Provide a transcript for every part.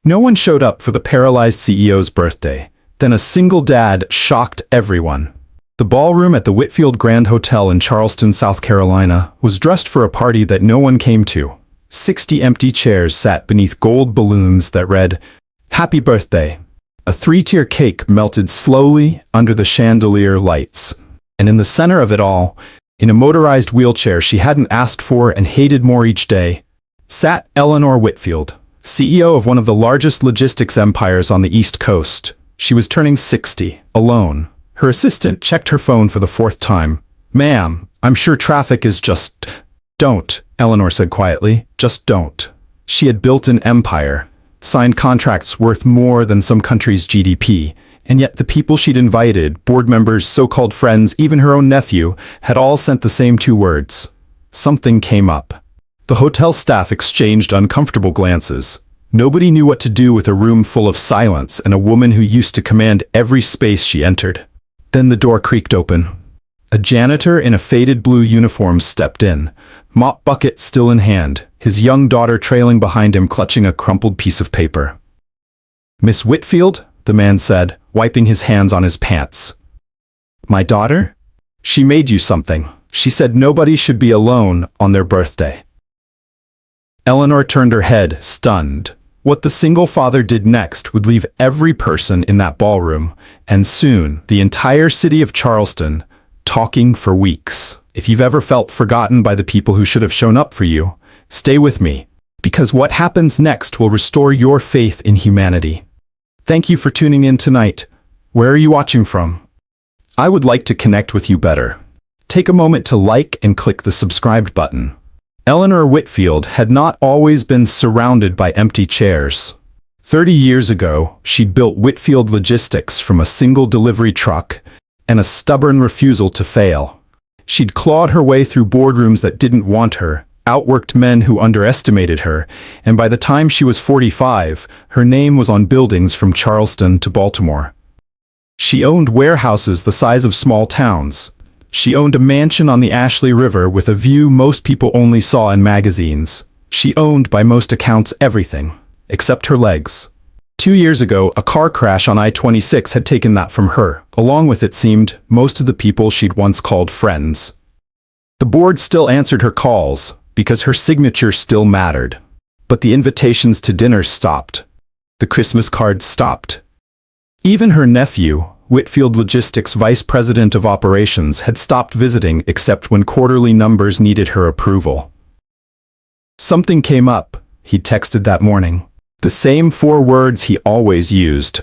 No one showed up for the paralyzed CEO's birthday. Then a single dad shocked everyone. The ballroom at the Whitfield Grand Hotel in Charleston, South Carolina, was dressed for a party that no one came to. 60 empty chairs sat beneath gold balloons that read, "Happy Birthday." A three-tier cake melted slowly under the chandelier lights. And in the center of it all, in a motorized wheelchair she hadn't asked for and hated more each day, sat Eleanor Whitfield, CEO of one of the largest logistics empires on the East Coast. She was turning 60, alone. Her assistant checked her phone for the fourth time. "Ma'am, I'm sure traffic is just..." "Don't," Eleanor said quietly. "Just don't." She had built an empire, signed contracts worth more than some country's GDP, and yet the people she'd invited, board members, so-called friends, even her own nephew, had all sent the same two words. Something came up. The hotel staff exchanged uncomfortable glances. Nobody knew what to do with a room full of silence and a woman who used to command every space she entered. Then the door creaked open. A janitor in a faded blue uniform stepped in, mop bucket still in hand, his young daughter trailing behind him clutching a crumpled piece of paper. "Miss Whitfield?" the man said, wiping his hands on his pants. "My daughter? She made you something. She said nobody should be alone on their birthday." Eleanor turned her head, stunned. What the single father did next would leave every person in that ballroom, and soon the entire city of Charleston, talking for weeks. If you've ever felt forgotten by the people who should have shown up for you, stay with me, because what happens next will restore your faith in humanity. Thank you for tuning in tonight. Where are you watching from? I would like to connect with you better. Take a moment to like and click the subscribe button. Eleanor Whitfield had not always been surrounded by empty chairs. 30 years ago, she'd built Whitfield Logistics from a single delivery truck and a stubborn refusal to fail. She'd clawed her way through boardrooms that didn't want her, outworked men who underestimated her, and by the time she was 45, her name was on buildings from Charleston to Baltimore. She owned warehouses the size of small towns. She owned a mansion on the Ashley River with a view most people only saw in magazines. She owned, by most accounts, everything, except her legs. 2 years ago, a car crash on I-26 had taken that from her, along with, it seemed, most of the people she'd once called friends. The board still answered her calls, because her signature still mattered. But the invitations to dinner stopped. The Christmas cards stopped. Even her nephew, Whitfield Logistics Vice President of Operations, had stopped visiting except when quarterly numbers needed her approval. "Something came up," he texted that morning. The same 4 words he always used.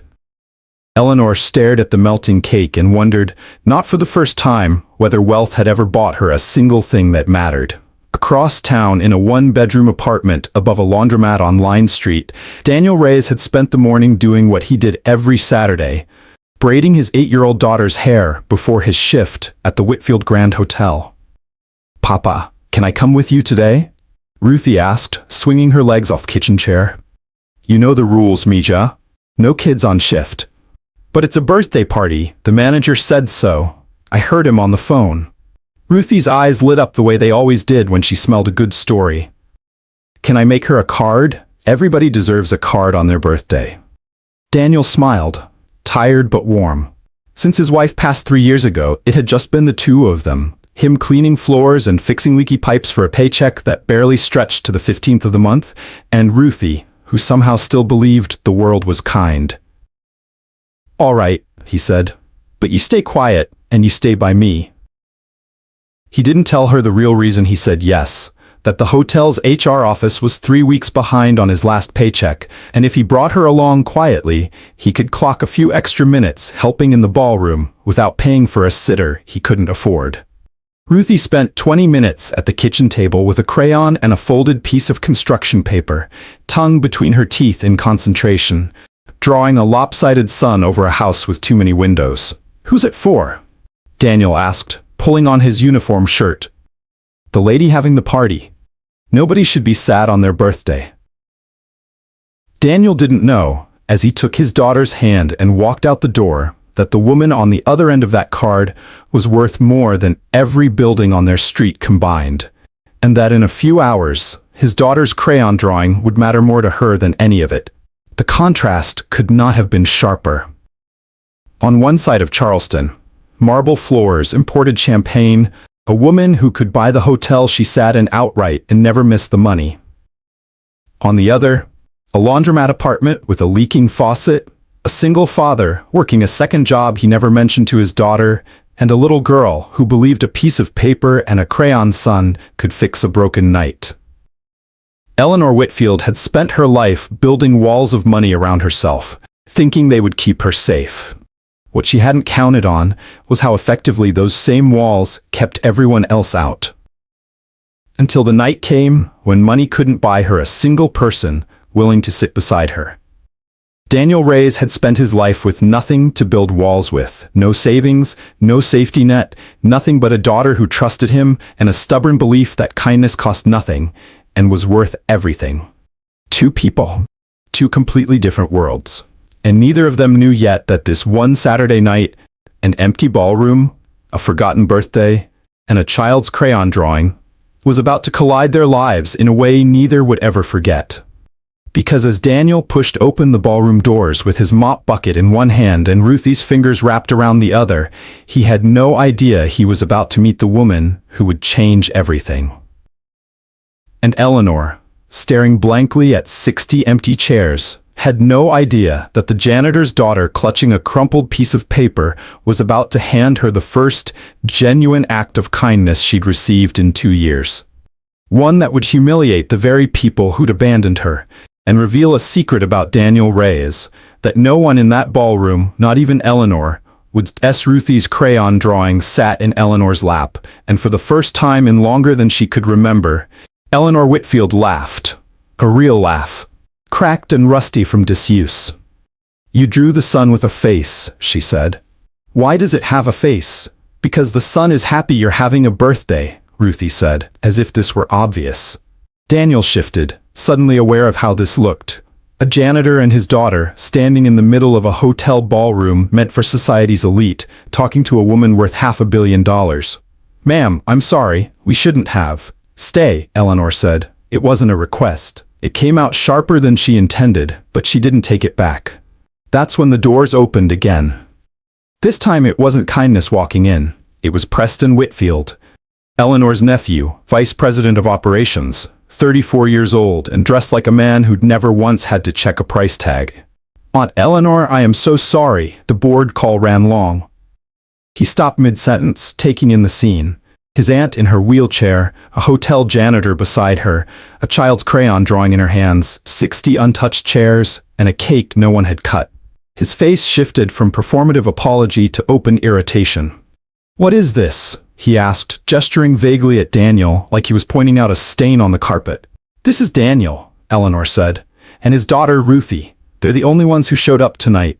Eleanor stared at the melting cake and wondered, not for the first time, whether wealth had ever bought her a single thing that mattered. Across town, in a 1-bedroom apartment above a laundromat on Line Street, Daniel Reyes had spent the morning doing what he did every Saturday, braiding his 8-year-old daughter's hair before his shift at the Whitfield Grand Hotel. "Papa, can I come with you today?" Ruthie asked, swinging her legs off the kitchen chair. "You know the rules, Mija. No kids on shift." "But it's a birthday party. The manager said so. I heard him on the phone." Ruthie's eyes lit up the way they always did when she smelled a good story. "Can I make her a card? Everybody deserves a card on their birthday." Daniel smiled, tired but warm. Since his wife passed 3 years ago, it had just been the two of them, him cleaning floors and fixing leaky pipes for a paycheck that barely stretched to the 15th of the month, and Ruthie, who somehow still believed the world was kind. "All right," he said, "but you stay quiet, and you stay by me." He didn't tell her the real reason he said yes, that the hotel's HR office was 3 weeks behind on his last paycheck, and if he brought her along quietly, he could clock a few extra minutes helping in the ballroom without paying for a sitter he couldn't afford. Ruthie spent 20 minutes at the kitchen table with a crayon and a folded piece of construction paper, tongue between her teeth in concentration, drawing a lopsided sun over a house with too many windows. "Who's it for?" Daniel asked, pulling on his uniform shirt. "The lady having the party. Nobody should be sad on their birthday." Daniel didn't know, as he took his daughter's hand and walked out the door, that the woman on the other end of that card was worth more than every building on their street combined, and that in a few hours, his daughter's crayon drawing would matter more to her than any of it. The contrast could not have been sharper. On one side of Charleston, marble floors, imported champagne, a woman who could buy the hotel she sat in outright and never missed the money. On the other, a laundromat apartment with a leaking faucet, a single father working a second job he never mentioned to his daughter, and a little girl who believed a piece of paper and a crayon sun could fix a broken night. Eleanor Whitfield had spent her life building walls of money around herself, thinking they would keep her safe. What she hadn't counted on was how effectively those same walls kept everyone else out. Until the night came when money couldn't buy her a single person willing to sit beside her. Daniel Reyes had spent his life with nothing to build walls with, no savings, no safety net, nothing but a daughter who trusted him and a stubborn belief that kindness cost nothing and was worth everything. Two people, two completely different worlds. And neither of them knew yet that this one Saturday night, an empty ballroom, a forgotten birthday, and a child's crayon drawing was about to collide their lives in a way neither would ever forget. Because as Daniel pushed open the ballroom doors with his mop bucket in one hand and Ruthie's fingers wrapped around the other, he had no idea he was about to meet the woman who would change everything. And Eleanor, staring blankly at 60 empty chairs, had no idea that the janitor's daughter clutching a crumpled piece of paper was about to hand her the first genuine act of kindness she'd received in 2 years. One that would humiliate the very people who'd abandoned her, and reveal a secret about Daniel Reyes, that no one in that ballroom, not even Eleanor, would guess Ruthie's crayon drawing sat in Eleanor's lap, and for the first time in longer than she could remember, Eleanor Whitfield laughed. A real laugh. Cracked and rusty from disuse. "You drew the sun with a face," she said. "Why does it have a face?" "Because the sun is happy you're having a birthday," Ruthie said, as if this were obvious. Daniel shifted, suddenly aware of how this looked. A janitor and his daughter, standing in the middle of a hotel ballroom meant for society's elite, talking to a woman worth $500 million. "Ma'am, I'm sorry, we shouldn't have." "Stay," Eleanor said. It wasn't a request. It came out sharper than she intended, but she didn't take it back. That's when the doors opened again. This time it wasn't kindness walking in. It was Preston Whitfield, Eleanor's nephew, vice president of operations, 34 years old and dressed like a man who'd never once had to check a price tag. "Aunt Eleanor, I am so sorry," the board call ran long. He stopped mid-sentence, taking in the scene. His aunt in her wheelchair, a hotel janitor beside her, a child's crayon drawing in her hands, 60 untouched chairs, and a cake no one had cut. His face shifted from performative apology to open irritation. "What is this?" he asked, gesturing vaguely at Daniel like he was pointing out a stain on the carpet. "This is Daniel," Eleanor said, "and his daughter Ruthie. They're the only ones who showed up tonight."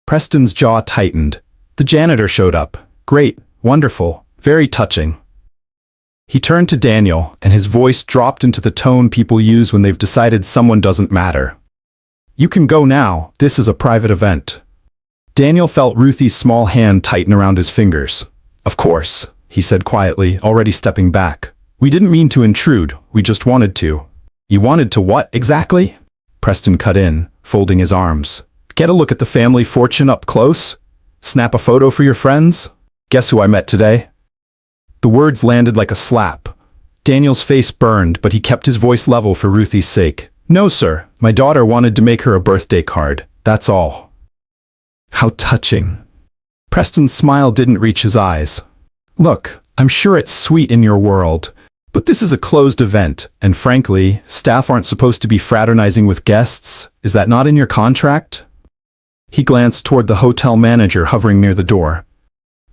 Preston's jaw tightened. The janitor showed up. Great, wonderful. Very touching. He turned to Daniel, and his voice dropped into the tone people use when they've decided someone doesn't matter. "You can go now, this is a private event." Daniel felt Ruthie's small hand tighten around his fingers. "Of course," he said quietly, already stepping back. "We didn't mean to intrude, we just wanted to." "You wanted to what, exactly?" Preston cut in, folding his arms. "Get a look at the family fortune up close? Snap a photo for your friends? Guess who I met today?" The words landed like a slap. Daniel's face burned, but he kept his voice level for Ruthie's sake. "No, sir. My daughter wanted to make her a birthday card. That's all." How touching. Preston's smile didn't reach his eyes. "Look, I'm sure it's sweet in your world, but this is a closed event, and frankly, staff aren't supposed to be fraternizing with guests. Is that not in your contract?" He glanced toward the hotel manager hovering near the door.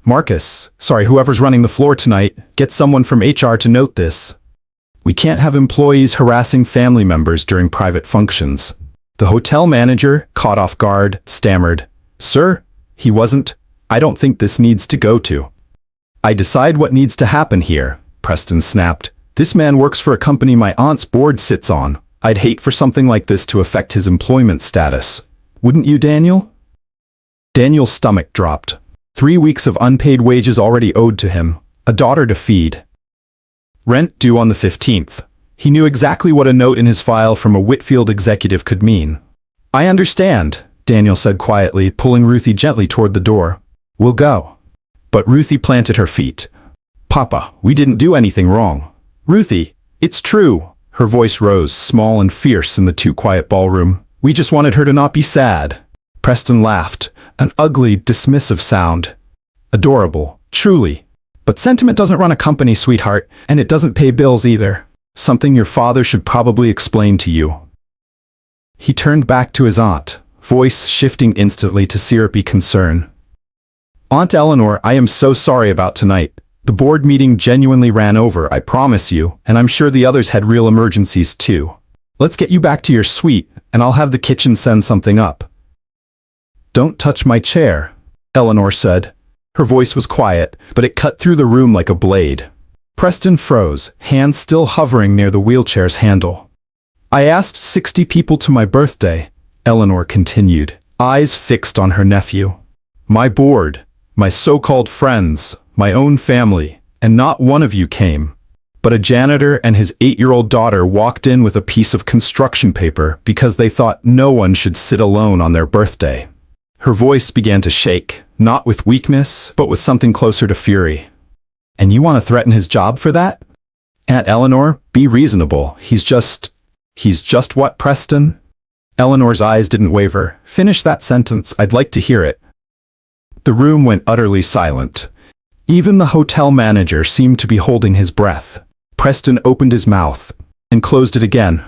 "Marcus, sorry, whoever's running the floor tonight, get someone from HR to note this. We can't have employees harassing family members during private functions." The hotel manager, caught off guard, stammered. "Sir, he wasn't. I don't think this needs to go to." "I decide what needs to happen here," Preston snapped. "This man works for a company my aunt's board sits on. I'd hate for something like this to affect his employment status. Wouldn't you, Daniel?" Daniel's stomach dropped. 3 weeks of unpaid wages already owed to him, a daughter to feed. Rent due on the 15th. He knew exactly what a note in his file from a Whitfield executive could mean. I understand, Daniel said quietly, pulling Ruthie gently toward the door. We'll go. But Ruthie planted her feet. Papa, we didn't do anything wrong. Ruthie, it's true. Her voice rose, small and fierce in the too quiet ballroom. We just wanted her to not be sad. Preston laughed, an ugly, dismissive sound. Adorable, truly. But sentiment doesn't run a company, sweetheart, and it doesn't pay bills either. Something your father should probably explain to you. He turned back to his aunt, voice shifting instantly to syrupy concern. Aunt Eleanor, I am so sorry about tonight. The board meeting genuinely ran over, I promise you, and I'm sure the others had real emergencies too. Let's get you back to your suite, and I'll have the kitchen send something up. Don't touch my chair, Eleanor said. Her voice was quiet, but it cut through the room like a blade. Preston froze, hands still hovering near the wheelchair's handle. I asked 60 people to my birthday, Eleanor continued, eyes fixed on her nephew. My board, my so-called friends, my own family, and not one of you came. But a janitor and his 8-year-old daughter walked in with a piece of construction paper because they thought no one should sit alone on their birthday. Her voice began to shake, not with weakness, but with something closer to fury. And you want to threaten his job for that? Aunt Eleanor, be reasonable. He's just what, Preston? Eleanor's eyes didn't waver. Finish that sentence, I'd like to hear it. The room went utterly silent. Even the hotel manager seemed to be holding his breath. Preston opened his mouth and closed it again.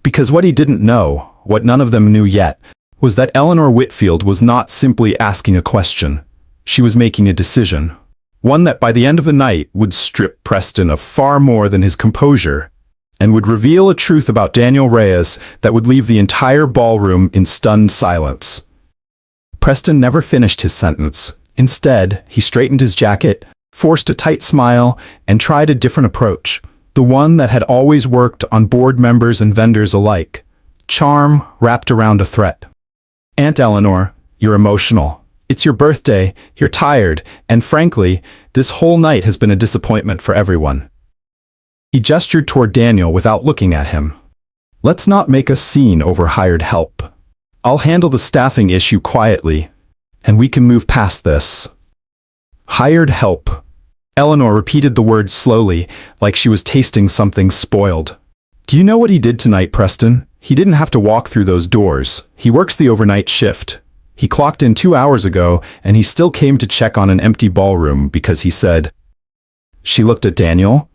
Because what he didn't know, what none of them knew yet, was that Eleanor Whitfield was not simply asking a question. She was making a decision. One that by the end of the night would strip Preston of far more than his composure, and would reveal a truth about Daniel Reyes that would leave the entire ballroom in stunned silence. Preston never finished his sentence. Instead, he straightened his jacket, forced a tight smile, and tried a different approach, the one that had always worked on board members and vendors alike. Charm wrapped around a threat. Aunt Eleanor, you're emotional. It's your birthday, you're tired, and frankly, this whole night has been a disappointment for everyone. He gestured toward Daniel without looking at him. Let's not make a scene over hired help. I'll handle the staffing issue quietly, and we can move past this. Hired help. Eleanor repeated the word slowly, like she was tasting something spoiled. Do you know what he did tonight, Preston? He didn't have to walk through those doors. He works the overnight shift. He clocked in 2 hours ago, and he still came to check on an empty ballroom because he said. She looked at Daniel.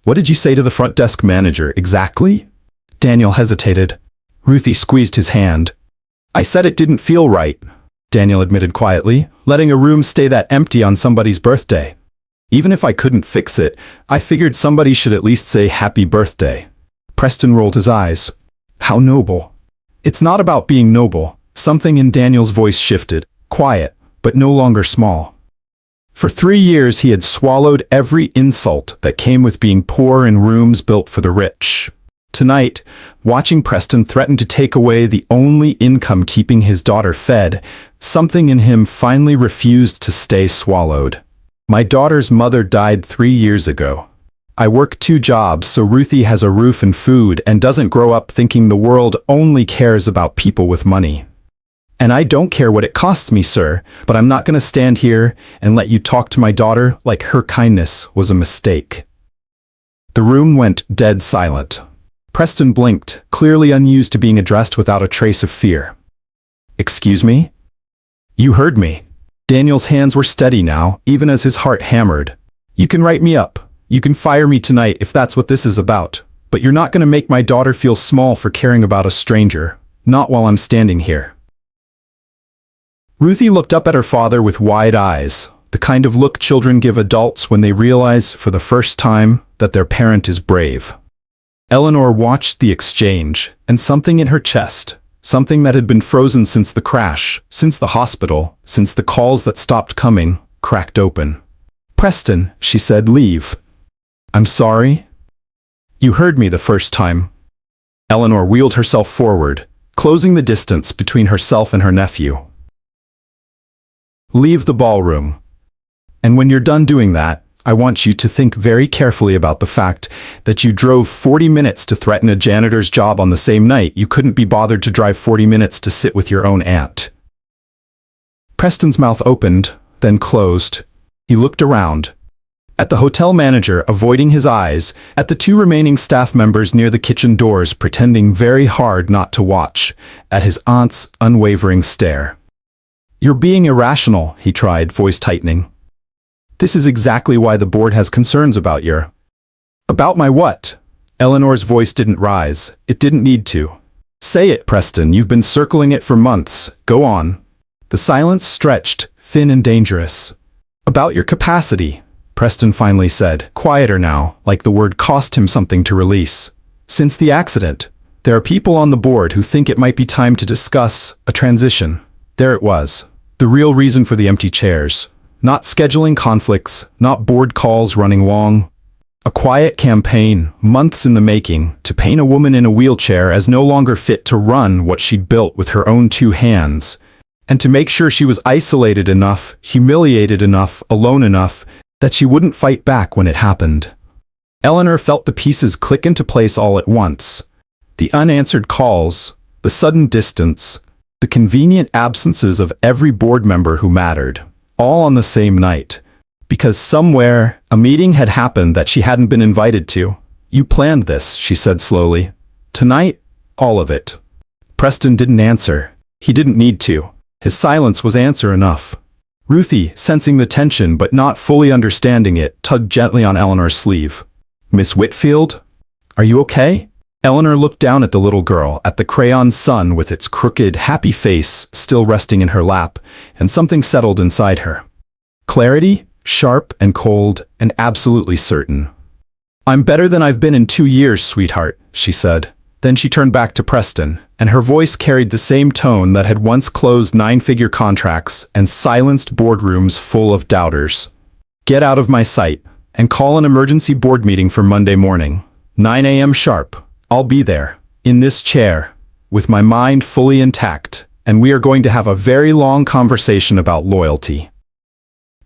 What did you say to the front desk manager, exactly? Daniel hesitated. Ruthie squeezed his hand. I said it didn't feel right, Daniel admitted quietly, letting a room stay that empty on somebody's birthday. Even if I couldn't fix it, I figured somebody should at least say happy birthday. Preston rolled his eyes. How noble. It's not about being noble. Something in Daniel's voice shifted, quiet, but no longer small. For 3 years he had swallowed every insult that came with being poor in rooms built for the rich. Tonight, watching Preston threaten to take away the only income keeping his daughter fed, something in him finally refused to stay swallowed. My daughter's mother died 3 years ago. I work 2 jobs so Ruthie has a roof and food and doesn't grow up thinking the world only cares about people with money. And I don't care what it costs me, sir, but I'm not going to stand here and let you talk to my daughter like her kindness was a mistake. The room went dead silent. Preston blinked, clearly unused to being addressed without a trace of fear. Excuse me? You heard me. Daniel's hands were steady now, even as his heart hammered. You can write me up. You can fire me tonight if that's what this is about. But you're not going to make my daughter feel small for caring about a stranger. Not while I'm standing here. Ruthie looked up at her father with wide eyes, the kind of look children give adults when they realize for the first time that their parent is brave. Eleanor watched the exchange, and something in her chest, something that had been frozen since the crash, since the hospital, since the calls that stopped coming, cracked open. Preston, she said, leave. I'm sorry? You heard me the first time. Eleanor wheeled herself forward, closing the distance between herself and her nephew. Leave the ballroom. And when you're done doing that, I want you to think very carefully about the fact that you drove 40 minutes to threaten a janitor's job on the same night you couldn't be bothered to drive 40 minutes to sit with your own aunt." Preston's mouth opened, then closed. He looked around. At the hotel manager, avoiding his eyes, at the two remaining staff members near the kitchen doors, pretending very hard not to watch, at his aunt's unwavering stare. "You're being irrational," he tried, voice tightening. "This is exactly why the board has concerns about your—" "About my what?" Eleanor's voice didn't rise. It didn't need to. "Say it, Preston. You've been circling it for months. Go on." The silence stretched, thin and dangerous. "About your capacity," Preston finally said, quieter now, like the word cost him something to release. "Since the accident, there are people on the board who think it might be time to discuss a transition." There it was. The real reason for the empty chairs. Not scheduling conflicts, not board calls running long. A quiet campaign, months in the making, to paint a woman in a wheelchair as no longer fit to run what she'd built with her own two hands, and to make sure she was isolated enough, humiliated enough, alone enough, that she wouldn't fight back when it happened. Eleanor felt the pieces click into place all at once. The unanswered calls, the sudden distance, the convenient absences of every board member who mattered, all on the same night. Because somewhere, a meeting had happened that she hadn't been invited to. "You planned this," she said slowly. "Tonight, all of it." Preston didn't answer. He didn't need to. His silence was answer enough. Ruthie, sensing the tension but not fully understanding it, tugged gently on Eleanor's sleeve. "Miss Whitfield? Are you okay?" Eleanor looked down at the little girl, at the crayon sun with its crooked, happy face still resting in her lap, and something settled inside her. Clarity, sharp and cold, and absolutely certain. "I'm better than I've been in 2 years, sweetheart," she said. Then she turned back to Preston, and her voice carried the same tone that had once closed 9-figure contracts and silenced boardrooms full of doubters. "Get out of my sight, and call an emergency board meeting for Monday morning. 9 a.m. sharp. I'll be there, in this chair, with my mind fully intact, and we are going to have a very long conversation about loyalty."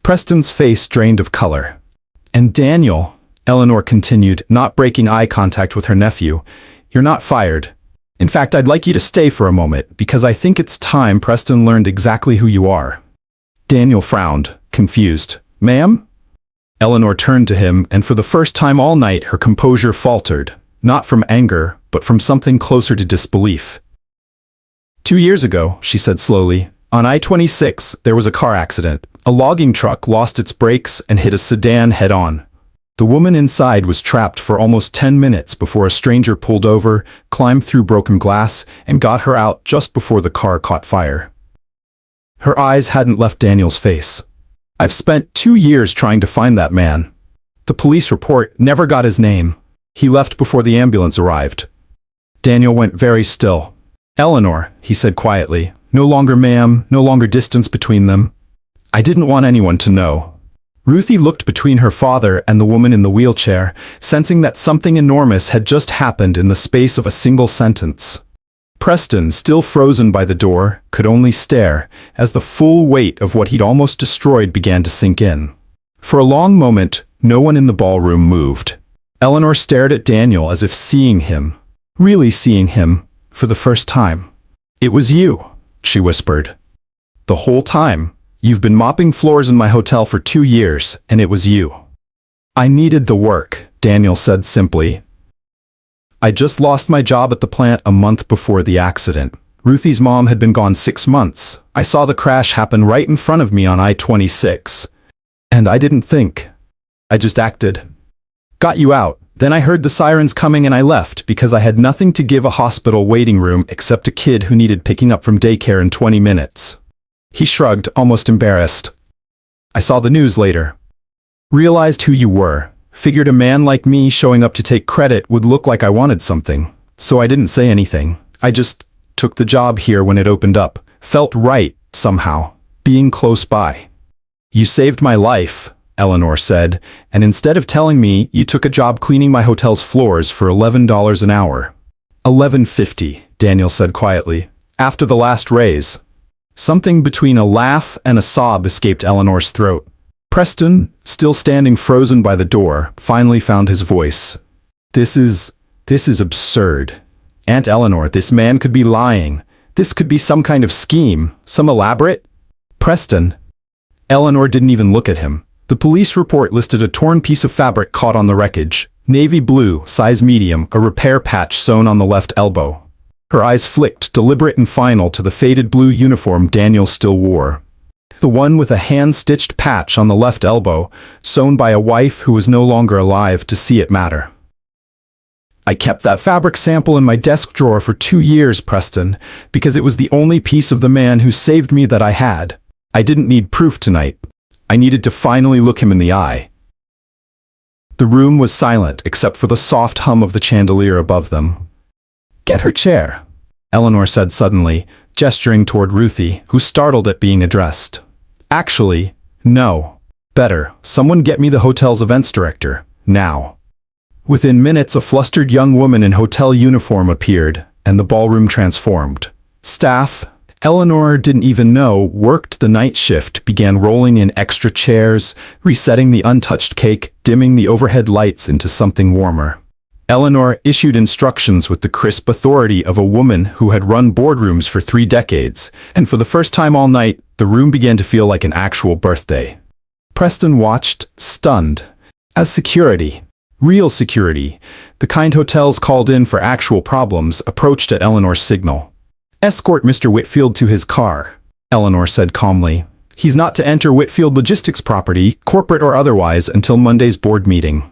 Preston's face drained of color. "And Daniel," Eleanor continued, not breaking eye contact with her nephew, "you're not fired. In fact, I'd like you to stay for a moment, because I think it's time Preston learned exactly who you are." Daniel frowned, confused. "Ma'am?" Eleanor turned to him, and for the first time all night her composure faltered, not from anger, but from something closer to disbelief. "2 years ago," she said slowly, "on I-26, there was a car accident. A logging truck lost its brakes and hit a sedan head-on. The woman inside was trapped for almost 10 minutes before a stranger pulled over, climbed through broken glass, and got her out just before the car caught fire." Her eyes hadn't left Daniel's face. "I've spent 2 years trying to find that man. The police report never got his name. He left before the ambulance arrived." Daniel went very still. "Eleanor," he said quietly, "no longer ma'am, no longer distance between them. I didn't want anyone to know." Ruthie looked between her father and the woman in the wheelchair, sensing that something enormous had just happened in the space of a single sentence. Preston, still frozen by the door, could only stare, as the full weight of what he'd almost destroyed began to sink in. For a long moment, no one in the ballroom moved. Eleanor stared at Daniel as if seeing him, really seeing him, for the first time. "It was you," she whispered. "The whole time. You've been mopping floors in my hotel for 2 years, and it was you." "I needed the work," Daniel said simply. "I just lost my job at the plant a month before the accident. Ruthie's mom had been gone 6 months. I saw the crash happen right in front of me on I-26. And I didn't think. I just acted. Got you out. Then I heard the sirens coming and I left because I had nothing to give a hospital waiting room except a kid who needed picking up from daycare in 20 minutes. He shrugged, almost embarrassed. "I saw the news later. Realized who you were. Figured a man like me showing up to take credit would look like I wanted something. So I didn't say anything. I just took the job here when it opened up. Felt right, somehow, being close by." "You saved my life," Eleanor said, "and instead of telling me, you took a job cleaning my hotel's floors for $11 an hour. $11.50, Daniel said quietly, "after the last raise." Something between a laugh and a sob escaped Eleanor's throat. Preston, still standing frozen by the door, finally found his voice. This is absurd. Aunt Eleanor, this man could be lying. This could be some kind of scheme, some elaborate... Preston. Eleanor didn't even look at him. The police report listed a torn piece of fabric caught on the wreckage. Navy blue, size medium, a repair patch sewn on the left elbow. Her eyes flicked, deliberate and final, to the faded blue uniform Daniel still wore. The one with a hand-stitched patch on the left elbow, sewn by a wife who was no longer alive to see it matter. I kept that fabric sample in my desk drawer for 2 years, Preston, because it was the only piece of the man who saved me that I had. I didn't need proof tonight. I needed to finally look him in the eye. The room was silent except for the soft hum of the chandelier above them. Get her chair, Eleanor said suddenly, gesturing toward Ruthie, who startled at being addressed. Actually, no. Better, someone get me the hotel's events director, now. Within minutes, a flustered young woman in hotel uniform appeared, and the ballroom transformed. Staff, Eleanor didn't even know, worked the night shift, began rolling in extra chairs, resetting the untouched cake, dimming the overhead lights into something warmer. Eleanor issued instructions with the crisp authority of a woman who had run boardrooms for 3 decades, and for the first time all night, the room began to feel like an actual birthday. Preston watched, stunned, as security, real security, the kind hotels called in for actual problems, approached at Eleanor's signal. Escort Mr. Whitfield to his car, Eleanor said calmly. He's not to enter Whitfield Logistics property, corporate or otherwise, until Monday's board meeting.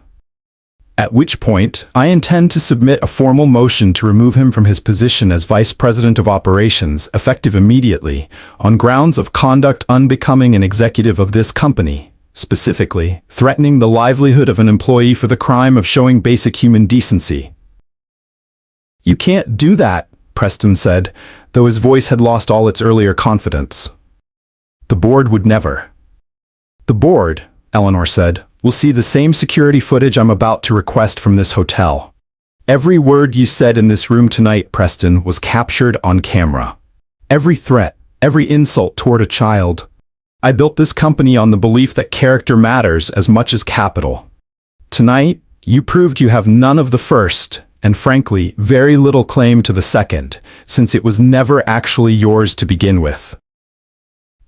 At which point, I intend to submit a formal motion to remove him from his position as Vice President of Operations, effective immediately, on grounds of conduct unbecoming an executive of this company, specifically, threatening the livelihood of an employee for the crime of showing basic human decency. You can't do that, Preston said, though his voice had lost all its earlier confidence. The board would never. The board, Eleanor said, will see the same security footage I'm about to request from this hotel. Every word you said in this room tonight, Preston, was captured on camera. Every threat, every insult toward a child. I built this company on the belief that character matters as much as capital. Tonight, you proved you have none of the first, and frankly, very little claim to the second, since it was never actually yours to begin with.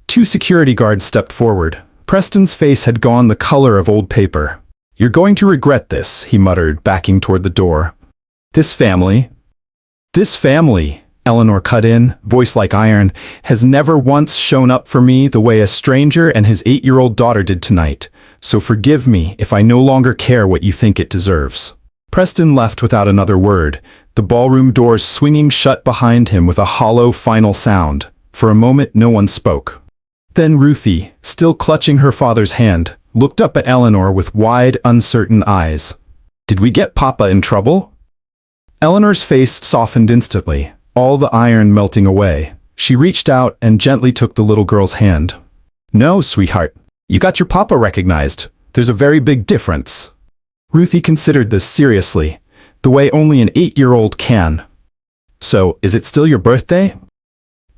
2 security guards stepped forward. Preston's face had gone the color of old paper. You're going to regret this, he muttered, backing toward the door. This family, Eleanor cut in, voice like iron, has never once shown up for me the way a stranger and his 8-year-old daughter did tonight, so forgive me if I no longer care what you think it deserves. Preston left without another word, the ballroom doors swinging shut behind him with a hollow final sound. For a moment no one spoke. Then Ruthie, still clutching her father's hand, looked up at Eleanor with wide, uncertain eyes. Did we get Papa in trouble? Eleanor's face softened instantly, all the iron melting away. She reached out and gently took the little girl's hand. No, sweetheart. You got your Papa recognized. There's a very big difference. Ruthie considered this seriously, the way only an 8-year-old can. So, is it still your birthday?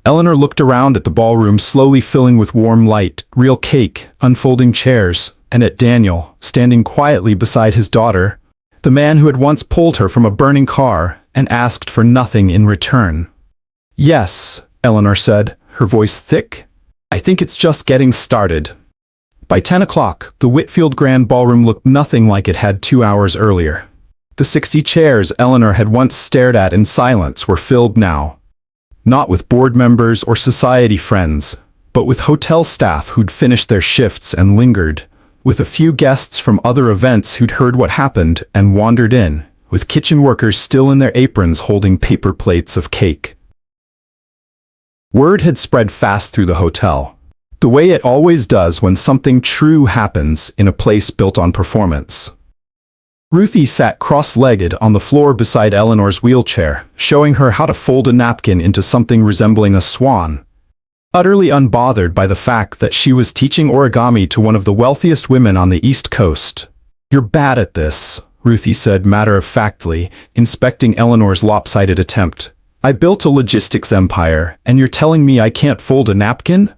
Eleanor looked around at the ballroom slowly filling with warm light, real cake, unfolding chairs, and at Daniel, standing quietly beside his daughter, the man who had once pulled her from a burning car and asked for nothing in return. Yes, Eleanor said, her voice thick. I think it's just getting started. By 10 o'clock, the Whitfield Grand Ballroom looked nothing like it had 2 hours earlier. The 60 chairs Eleanor had once stared at in silence were filled now. Not with board members or society friends, but with hotel staff who'd finished their shifts and lingered, with a few guests from other events who'd heard what happened and wandered in, with kitchen workers still in their aprons holding paper plates of cake. Word had spread fast through the hotel, the way it always does when something true happens in a place built on performance. Ruthie sat cross-legged on the floor beside Eleanor's wheelchair, showing her how to fold a napkin into something resembling a swan, utterly unbothered by the fact that she was teaching origami to one of the wealthiest women on the East Coast. You're bad at this, Ruthie said matter-of-factly, inspecting Eleanor's lopsided attempt. I built a logistics empire, and you're telling me I can't fold a napkin?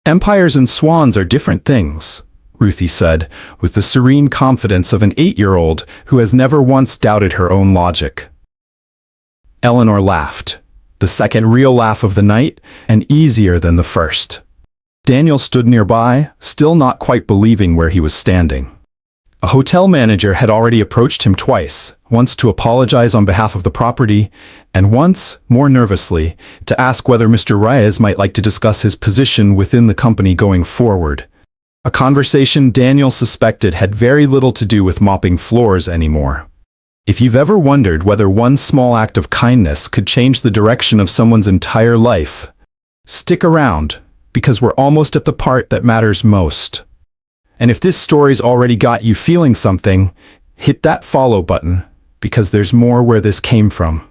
Empires and swans are different things, Ruthie said, with the serene confidence of an 8-year-old who has never once doubted her own logic. Eleanor laughed, the second real laugh of the night, and easier than the first. Daniel stood nearby, still not quite believing where he was standing. A hotel manager had already approached him twice, once to apologize on behalf of the property, and once, more nervously, to ask whether Mr. Reyes might like to discuss his position within the company going forward. A conversation Daniel suspected had very little to do with mopping floors anymore. If you've ever wondered whether one small act of kindness could change the direction of someone's entire life, stick around, because we're almost at the part that matters most. And if this story's already got you feeling something, hit that follow button, because there's more where this came from.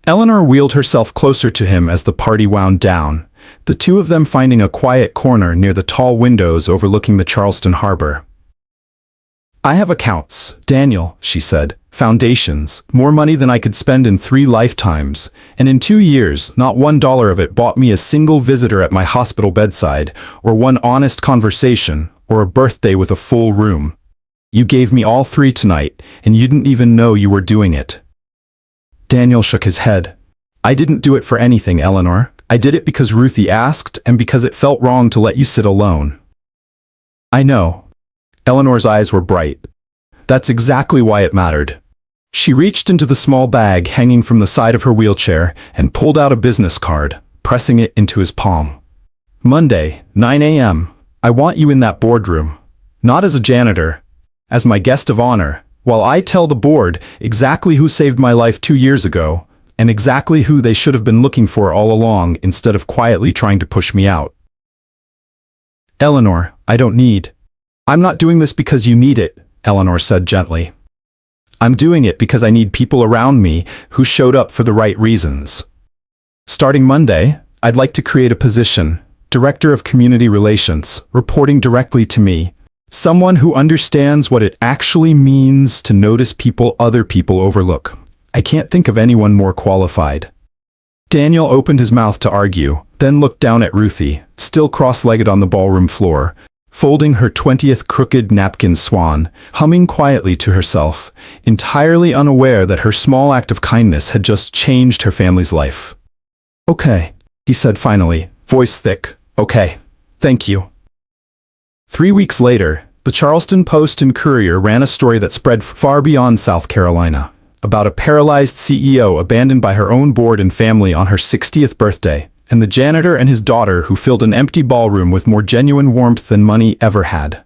Eleanor wheeled herself closer to him as the party wound down, the two of them finding a quiet corner near the tall windows overlooking the Charleston harbor. "I have accounts, Daniel," she said, "foundations, more money than I could spend in 3 lifetimes, and in 2 years, not $1 of it bought me a single visitor at my hospital bedside, or one honest conversation, or a birthday with a full room. You gave me all 3 tonight, and you didn't even know you were doing it." Daniel shook his head. "I didn't do it for anything, Eleanor. I did it because Ruthie asked, and because it felt wrong to let you sit alone." "I know." Eleanor's eyes were bright. "That's exactly why it mattered." She reached into the small bag hanging from the side of her wheelchair and pulled out a business card, pressing it into his palm. "Monday, 9 a.m. I want you in that boardroom. Not as a janitor, as my guest of honor, while I tell the board exactly who saved my life 2 years ago, and exactly who they should have been looking for all along instead of quietly trying to push me out." "Eleanor, I don't need. I'm not doing this because you need it," Eleanor said gently. "I'm doing it because I need people around me who showed up for the right reasons. Starting Monday, I'd like to create a position, Director of Community Relations, reporting directly to me. Someone who understands what it actually means to notice people other people overlook. I can't think of anyone more qualified." Daniel opened his mouth to argue, then looked down at Ruthie, still cross-legged on the ballroom floor, folding her 20th crooked napkin swan, humming quietly to herself, entirely unaware that her small act of kindness had just changed her family's life. "Okay," he said finally, voice thick. "Okay. Thank you." 3 weeks later, the Charleston Post and Courier ran a story that spread far beyond South Carolina, about a paralyzed CEO abandoned by her own board and family on her 60th birthday, and the janitor and his daughter who filled an empty ballroom with more genuine warmth than money ever had.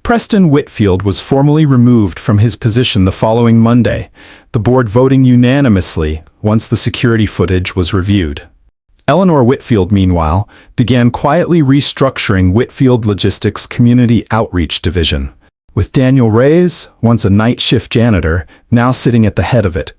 Preston Whitfield was formally removed from his position the following Monday, the board voting unanimously once the security footage was reviewed. Eleanor Whitfield, meanwhile, began quietly restructuring Whitfield Logistics' Community Outreach Division, with Daniel Reyes, once a night shift janitor, now sitting at the head of it.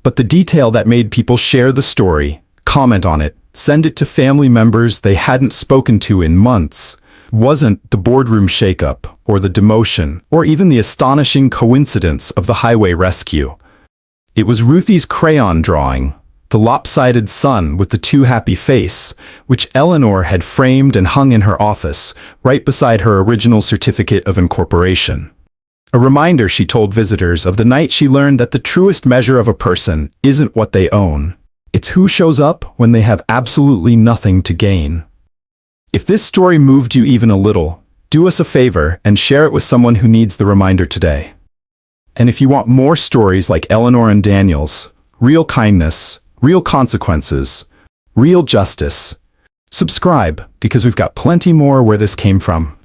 But the detail that made people share the story, comment on it, send it to family members they hadn't spoken to in months, wasn't the boardroom shakeup, or the demotion, or even the astonishing coincidence of the highway rescue. It was Ruthie's crayon drawing, the lopsided sun with the too happy face, which Eleanor had framed and hung in her office, right beside her original certificate of incorporation. A reminder, she told visitors, of the night she learned that the truest measure of a person isn't what they own. It's who shows up when they have absolutely nothing to gain. If this story moved you even a little, do us a favor and share it with someone who needs the reminder today. And if you want more stories like Eleanor and Daniel's, real kindness, real consequences, real justice, subscribe, because we've got plenty more where this came from.